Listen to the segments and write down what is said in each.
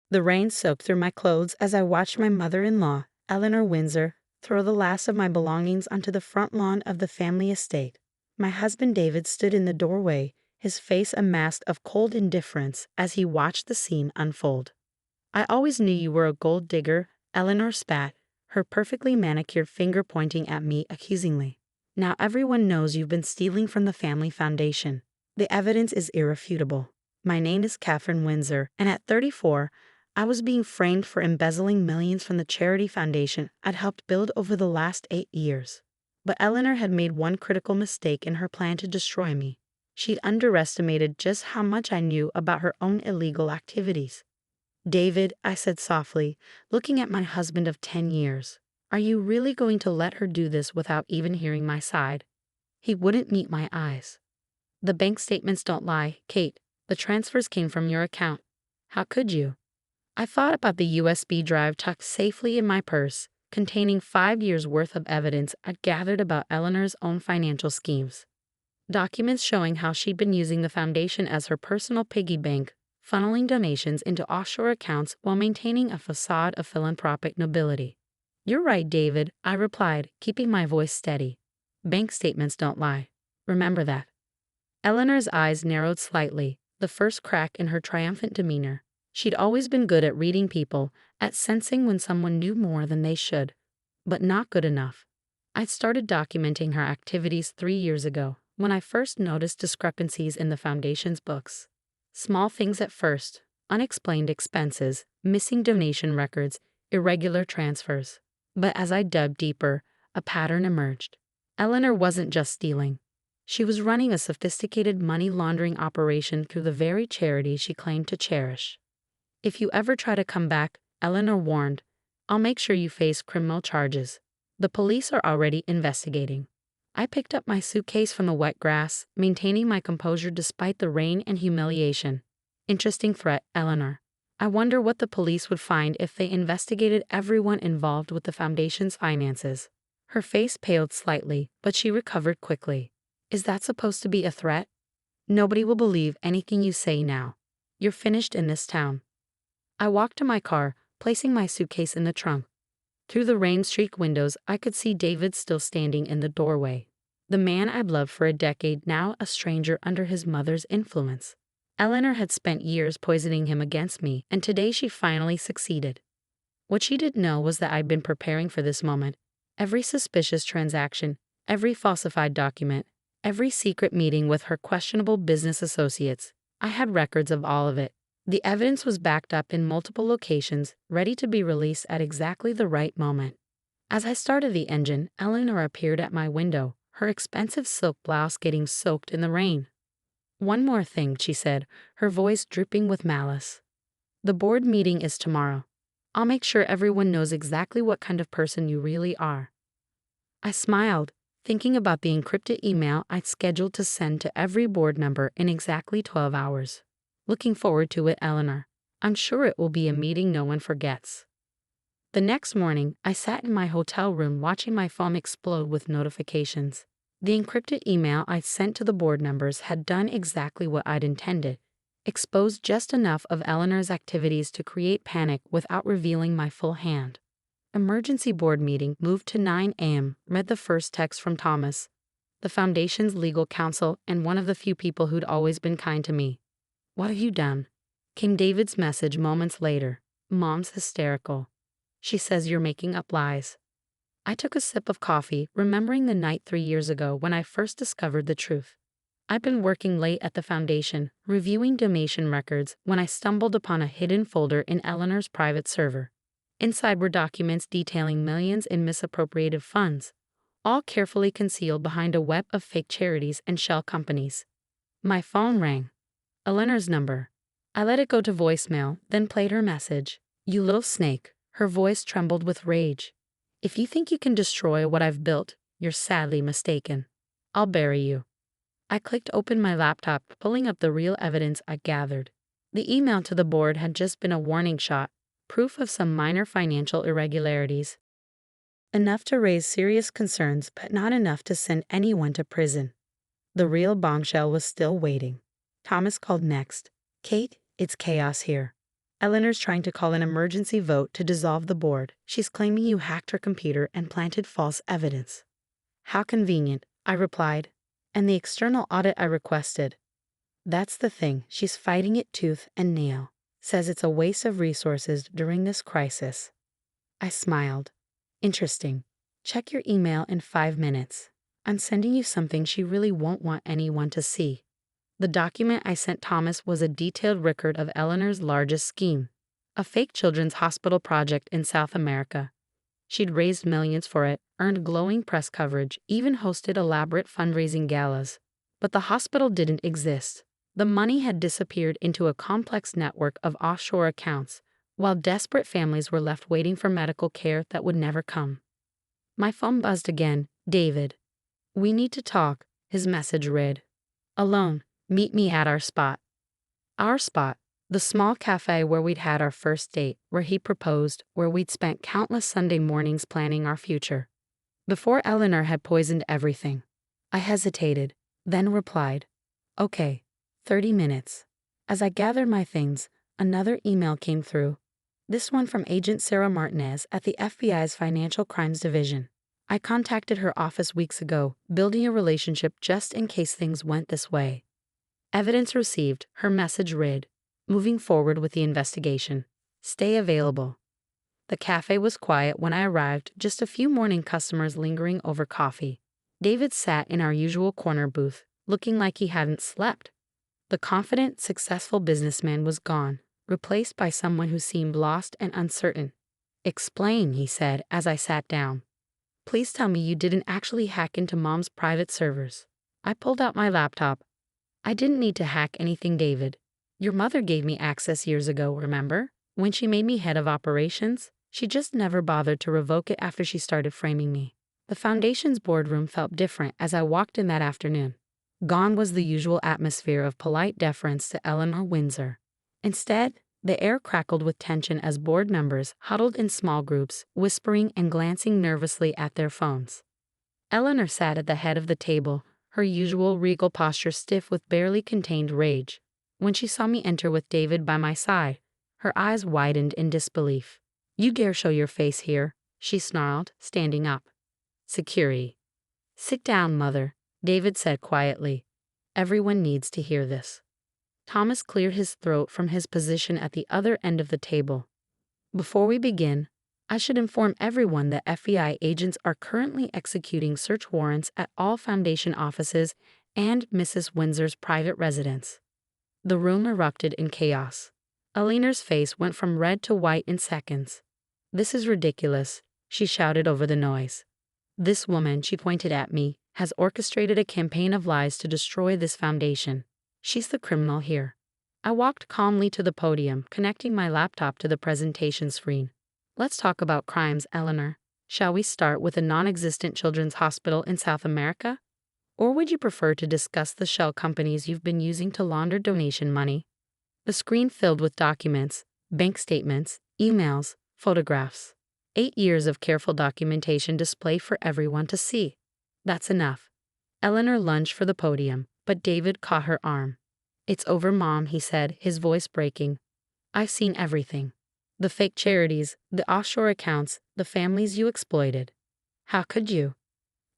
The rain soaked through my clothes as I watched my mother-in-law, Eleanor Windsor, throw the last of my belongings onto the front lawn of the family estate. My husband David stood in the doorway, his face a mask of cold indifference as he watched the scene unfold. "I always knew you were a gold digger," Eleanor spat, her perfectly manicured finger pointing at me accusingly. "Now everyone knows you've been stealing from the family foundation. The evidence is irrefutable. My name is Katherine Windsor, and at 34, I was being framed for embezzling millions from the charity foundation I'd helped build over the last 8 years. But Eleanor had made one critical mistake in her plan to destroy me. She'd underestimated just how much I knew about her own illegal activities." "David," I said softly, looking at my husband of 10 years, "are you really going to let her do this without even hearing my side?" He wouldn't meet my eyes. "The bank statements don't lie, Kate. The transfers came from your account. How could you?" I thought about the USB drive tucked safely in my purse, containing 5 years' worth of evidence I'd gathered about Eleanor's own financial schemes. Documents showing how she'd been using the foundation as her personal piggy bank, funneling donations into offshore accounts while maintaining a facade of philanthropic nobility. "You're right, David," I replied, keeping my voice steady. "Bank statements don't lie. Remember that." Eleanor's eyes narrowed slightly, the first crack in her triumphant demeanor. She'd always been good at reading people, at sensing when someone knew more than they should. But not good enough. I'd started documenting her activities 3 years ago, when I first noticed discrepancies in the foundation's books. Small things at first: unexplained expenses, missing donation records, irregular transfers. But as I dug deeper, a pattern emerged. Eleanor wasn't just stealing. She was running a sophisticated money laundering operation through the very charity she claimed to cherish. "If you ever try to come back," Eleanor warned, "I'll make sure you face criminal charges. The police are already investigating." I picked up my suitcase from the wet grass, maintaining my composure despite the rain and humiliation. "Interesting threat, Eleanor. I wonder what the police would find if they investigated everyone involved with the foundation's finances." Her face paled slightly, but she recovered quickly. "Is that supposed to be a threat? Nobody will believe anything you say now. You're finished in this town." I walked to my car, placing my suitcase in the trunk. Through the rain-streaked windows, I could see David still standing in the doorway. The man I'd loved for a decade, now a stranger under his mother's influence. Eleanor had spent years poisoning him against me, and today she finally succeeded. What she didn't know was that I'd been preparing for this moment. Every suspicious transaction, every falsified document, every secret meeting with her questionable business associates. I had records of all of it. The evidence was backed up in multiple locations, ready to be released at exactly the right moment. As I started the engine, Eleanor appeared at my window, her expensive silk blouse getting soaked in the rain. "One more thing," she said, her voice dripping with malice. "The board meeting is tomorrow. I'll make sure everyone knows exactly what kind of person you really are." I smiled, thinking about the encrypted email I'd scheduled to send to every board member in exactly 12 hours. "Looking forward to it, Eleanor. I'm sure it will be a meeting no one forgets." The next morning, I sat in my hotel room watching my phone explode with notifications. The encrypted email I'd sent to the board members had done exactly what I'd intended, exposed just enough of Eleanor's activities to create panic without revealing my full hand. "Emergency board meeting moved to 9 a.m., read the first text from Thomas, the foundation's legal counsel and one of the few people who'd always been kind to me. "What have you done?" came David's message moments later. "Mom's hysterical. She says you're making up lies." I took a sip of coffee, remembering the night 3 years ago when I first discovered the truth. I'd been working late at the foundation, reviewing donation records, when I stumbled upon a hidden folder in Eleanor's private server. Inside were documents detailing millions in misappropriated funds, all carefully concealed behind a web of fake charities and shell companies. My phone rang. Eleanor's number. I let it go to voicemail, then played her message. "You little snake." Her voice trembled with rage. "If you think you can destroy what I've built, you're sadly mistaken. I'll bury you." I clicked open my laptop, pulling up the real evidence I gathered. The email to the board had just been a warning shot, proof of some minor financial irregularities. Enough to raise serious concerns, but not enough to send anyone to prison. The real bombshell was still waiting. Thomas called next. "Kate, it's chaos here. Eleanor's trying to call an emergency vote to dissolve the board. She's claiming you hacked her computer and planted false evidence. How convenient, I replied. And the external audit I requested. That's the thing, she's fighting it tooth and nail. Says it's a waste of resources during this crisis. I smiled. Interesting. Check your email in 5 minutes. I'm sending you something she really won't want anyone to see. The document I sent Thomas was a detailed record of Eleanor's largest scheme, a fake children's hospital project in South America. She'd raised millions for it, earned glowing press coverage, even hosted elaborate fundraising galas. But the hospital didn't exist. The money had disappeared into a complex network of offshore accounts, while desperate families were left waiting for medical care that would never come. My phone buzzed again. David. We need to talk, his message read. Alone. Meet me at our spot. Our spot, the small cafe where we'd had our first date, where he proposed, where we'd spent countless Sunday mornings planning our future. Before Eleanor had poisoned everything. I hesitated, then replied, Okay, 30 minutes. As I gathered my things, another email came through. This one from Agent Sarah Martinez at the FBI's Financial Crimes Division. I contacted her office weeks ago, building a relationship just in case things went this way. Evidence received, her message read. Moving forward with the investigation. Stay available. The cafe was quiet when I arrived, just a few morning customers lingering over coffee. David sat in our usual corner booth, looking like he hadn't slept. The confident, successful businessman was gone, replaced by someone who seemed lost and uncertain. Explain, he said as I sat down. Please tell me you didn't actually hack into Mom's private servers. I pulled out my laptop. I didn't need to hack anything, David. Your mother gave me access years ago, remember? When she made me head of operations, she just never bothered to revoke it after she started framing me. The Foundation's boardroom felt different as I walked in that afternoon. Gone was the usual atmosphere of polite deference to Eleanor Windsor. Instead, the air crackled with tension as board members huddled in small groups, whispering and glancing nervously at their phones. Eleanor sat at the head of the table, her usual regal posture stiff with barely contained rage. When she saw me enter with David by my side, her eyes widened in disbelief. You dare show your face here, she snarled, standing up. Security. Sit down, Mother, David said quietly. Everyone needs to hear this. Thomas cleared his throat from his position at the other end of the table. Before we begin, I should inform everyone that FBI agents are currently executing search warrants at all Foundation offices and Mrs. Windsor's private residence. The room erupted in chaos. Eleanor's face went from red to white in seconds. This is ridiculous, she shouted over the noise. This woman, she pointed at me, has orchestrated a campaign of lies to destroy this foundation. She's the criminal here. I walked calmly to the podium, connecting my laptop to the presentation screen. Let's talk about crimes, Eleanor. Shall we start with a non-existent children's hospital in South America? Or would you prefer to discuss the shell companies you've been using to launder donation money? The screen filled with documents, bank statements, emails, photographs. 8 years of careful documentation displayed for everyone to see. That's enough. Eleanor lunged for the podium, but David caught her arm. It's over, Mom, he said, his voice breaking. I've seen everything. The fake charities, the offshore accounts, the families you exploited. How could you?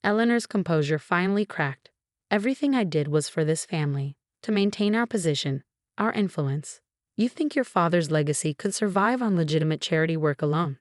Eleanor's composure finally cracked. Everything I did was for this family, to maintain our position, our influence. You think your father's legacy could survive on legitimate charity work alone?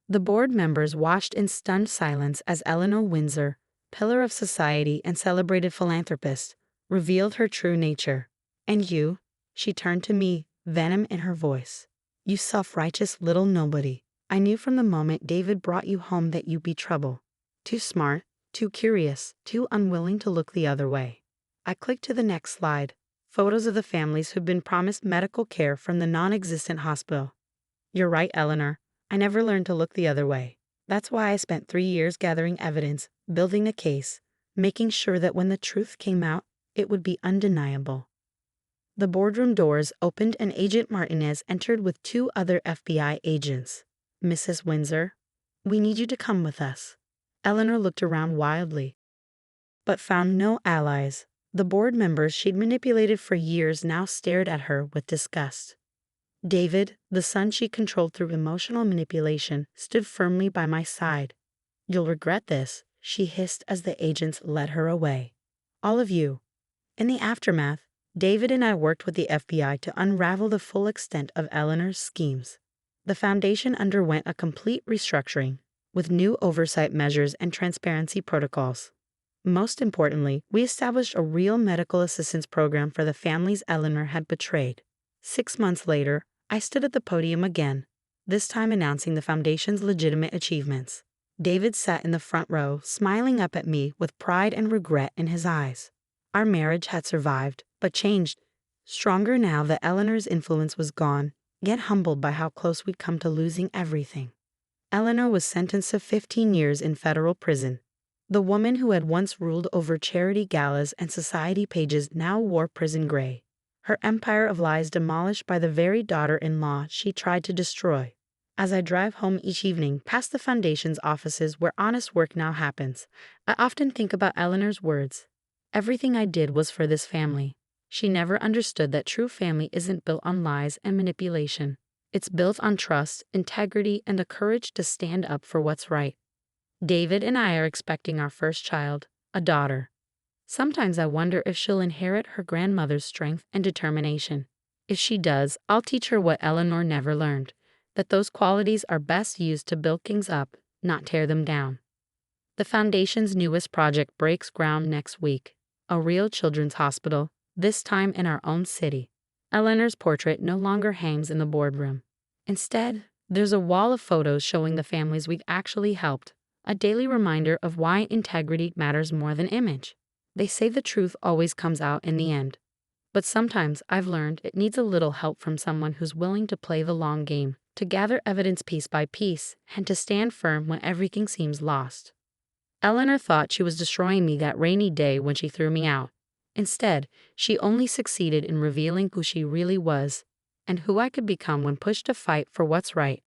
The board members watched in stunned silence as Eleanor Windsor, pillar of society and celebrated philanthropist, revealed her true nature. And you, she turned to me, venom in her voice. You self-righteous little nobody. I knew from the moment David brought you home that you'd be trouble. Too smart, too curious, too unwilling to look the other way. I clicked to the next slide. Photos of the families who'd been promised medical care from the non-existent hospital. You're right, Eleanor. I never learned to look the other way. That's why I spent 3 years gathering evidence, building a case, making sure that when the truth came out, it would be undeniable. The boardroom doors opened and Agent Martinez entered with 2 other FBI agents. Mrs. Windsor, we need you to come with us. Eleanor looked around wildly, but found no allies. The board members she'd manipulated for years now stared at her with disgust. David, the son she controlled through emotional manipulation, stood firmly by my side. "You'll regret this," she hissed as the agents led her away. "All of you." In the aftermath, David and I worked with the FBI to unravel the full extent of Eleanor's schemes. The foundation underwent a complete restructuring, with new oversight measures and transparency protocols. Most importantly, we established a real medical assistance program for the families Eleanor had betrayed. 6 months later, I stood at the podium again, this time announcing the foundation's legitimate achievements. David sat in the front row, smiling up at me with pride and regret in his eyes. Our marriage had survived, but changed. Stronger now that Eleanor's influence was gone, yet humbled by how close we'd come to losing everything. Eleanor was sentenced to 15 years in federal prison. The woman who had once ruled over charity galas and society pages now wore prison gray, her empire of lies demolished by the very daughter-in-law she tried to destroy. As I drive home each evening past the foundation's offices where honest work now happens, I often think about Eleanor's words. "Everything I did was for this family." She never understood that true family isn't built on lies and manipulation. It's built on trust, integrity, and the courage to stand up for what's right. David and I are expecting our first child, a daughter. Sometimes I wonder if she'll inherit her grandmother's strength and determination. If she does, I'll teach her what Eleanor never learned, that those qualities are best used to build things up, not tear them down. The Foundation's newest project breaks ground next week, a real children's hospital, this time in our own city. Eleanor's portrait no longer hangs in the boardroom. Instead, there's a wall of photos showing the families we've actually helped, a daily reminder of why integrity matters more than image. They say the truth always comes out in the end. But sometimes I've learned it needs a little help from someone who's willing to play the long game, to gather evidence piece by piece, and to stand firm when everything seems lost. Eleanor thought she was destroying me that rainy day when she threw me out. Instead, she only succeeded in revealing who she really was, and who I could become when pushed to fight for what's right.